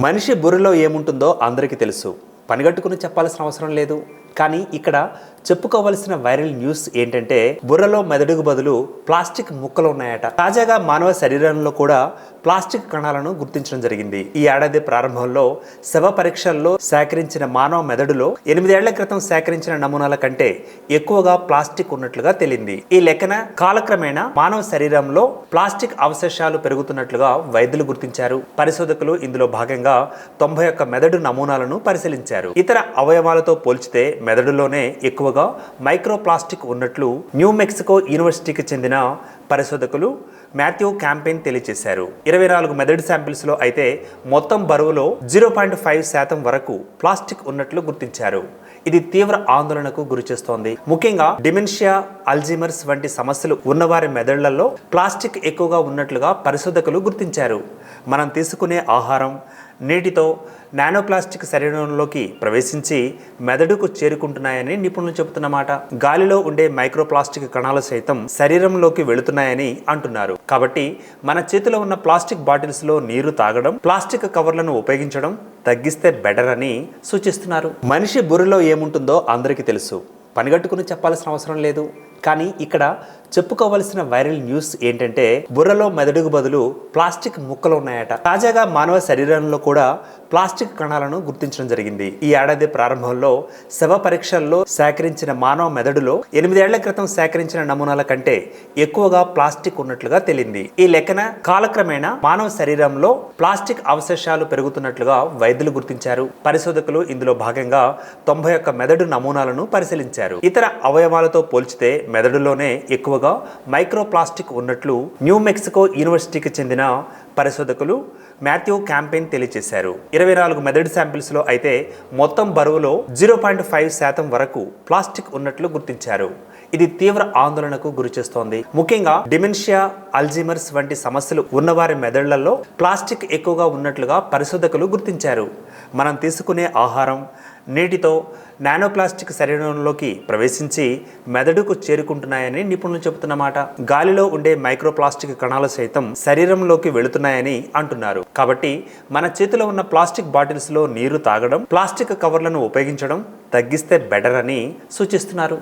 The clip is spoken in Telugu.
మనిషి బుర్రలో ఏముంటుందో అందరికీ తెలుసు. పనిగట్టుకుని చెప్పాల్సిన అవసరం లేదు. కానీ ఇక్కడ చెప్పుకోవాల్సిన వైరల్ న్యూస్ ఏంటంటే బుర్రలో మెదడుకు బదులు ప్లాస్టిక్ ముక్కలు ఉన్నాయట. తాజాగా మానవ శరీరంలో కూడా ప్లాస్టిక్ కణాలను గుర్తించడం జరిగింది. ఈ ఏడాది ప్రారంభంలో శవ పరీక్షల్లో సేకరించిన మానవ మెదడులో 8 ఏళ్ల క్రితం సేకరించిన నమూనాల కంటే ఎక్కువగా ప్లాస్టిక్ ఉన్నట్లుగా తేలింది. ఈ లెక్కన కాలక్రమేణా మానవ శరీరంలో ప్లాస్టిక్ అవశేషాలు పెరుగుతున్నట్లుగా వైద్యులు గుర్తించారు. పరిశోధకులు ఇందులో భాగంగా 91 మెదడు నమూనాలను పరిశీలించారు. ఇతర అవయవాలతో పోల్చితే మెదడులోనే ఎక్కువగా మైక్రోప్లాస్టిక్ ఉన్నట్లు న్యూ మెక్సికో యూనివర్సిటీకి చెందిన పరిశోధకులు మాథ్యూ క్యాంపెయిన్ తెలియజేశారు. 24 మెదడు శాంపిల్స్ లో అయితే మొత్తం బరువులో 0.5% వరకు ప్లాస్టిక్ ఉన్నట్లు గుర్తించారు. ఇది తీవ్ర ఆందోళనకు గురిచేస్తోంది. ముఖ్యంగా డిమెన్షియా, అల్జీమర్స్ వంటి సమస్యలు ఉన్నవారి మెదళ్లలో ప్లాస్టిక్ ఎక్కువగా ఉన్నట్లుగా పరిశోధకులు గుర్తించారు. మనం తీసుకునే ఆహారం, నీటితో నానోప్లాస్టిక్ శరీరంలోకి ప్రవేశించి మెదడుకు చేరుకుంటున్నాయని నిపుణులు చెబుతున్నమాట. గాలిలో ఉండే మైక్రోప్లాస్టిక్ కణాలు సైతం శరీరంలోకి వెళుతున్నాయని అంటున్నారు. కాబట్టి మన చేతిలో ఉన్న ప్లాస్టిక్ బాటిల్స్ లో నీరు తాగడం, ప్లాస్టిక్ కవర్లను ఉపయోగించడం తగ్గిస్తే బెటర్ అని సూచిస్తున్నారు. మనిషి బుర్రలో ఏముంటుందో అందరికీ తెలుసు. పనిగట్టుకుని చెప్పాల్సిన అవసరం లేదు. కానీ ఇక్కడ చెప్పుకోవాల్సిన వైరల్ న్యూస్ ఏంటంటే బుర్రలో మెదడుకు బదులు ప్లాస్టిక్ ముక్కలు ఉన్నాయట. తాజాగా మానవ శరీరంలో కూడా ప్లాస్టిక్ కణాలను గుర్తించడం జరిగింది. ఈ ఏడాది ప్రారంభంలో శవ పరీక్షల్లో సేకరించిన మానవ మెదడులో 8 ఏళ్ల క్రితం సేకరించిన నమూనాల కంటే ఎక్కువగా ప్లాస్టిక్ ఉన్నట్లుగా తేలింది. ఈ లెక్కన కాలక్రమేణా మానవ శరీరంలో ప్లాస్టిక్ అవశేషాలు పెరుగుతున్నట్లుగా వైద్యులు గుర్తించారు. పరిశోధకులు ఇందులో భాగంగా 91 మెదడు నమూనాలను పరిశీలించారు. ఇతర అవయవాలతో పోల్చితే మెదడులోనే ఎక్కువగా మైక్రోప్లాస్టిక్ ఉన్నట్లు న్యూ మెక్సికో యూనివర్సిటీకి చెందిన పరిశోధకులు మాథ్యూ క్యాంపెయిన్ తెలియజేశారు. 24 మెదడు శాంపిల్స్ లో అయితే మొత్తం బరువులో 0.5% వరకు ప్లాస్టిక్ ఉన్నట్లు గుర్తించారు. ఇది తీవ్ర ఆందోళనకు గురిచేస్తోంది. ముఖ్యంగా డిమెన్షియా, అల్జీమర్స్ వంటి సమస్యలు ఉన్నవారి మెదళ్లలో ప్లాస్టిక్ ఎక్కువగా ఉన్నట్లుగా పరిశోధకులు గుర్తించారు. మనం తీసుకునే ఆహారం, నీటితో నానోప్లాస్టిక్ శరీరంలోకి ప్రవేశించి మెదడుకు చేరుకుంటున్నాయని నిపుణులు చెబుతున్నమాట. గాలిలో ఉండే మైక్రోప్లాస్టిక్ కణాలు సైతం శరీరంలోకి వెళుతున్నాయని అంటున్నారు. కాబట్టి మన చేతిలో ఉన్న ప్లాస్టిక్ బాటిల్స్ లో నీరు తాగడం, ప్లాస్టిక్ కవర్లను ఉపయోగించడం తగ్గిస్తే బెటర్ అని సూచిస్తున్నారు.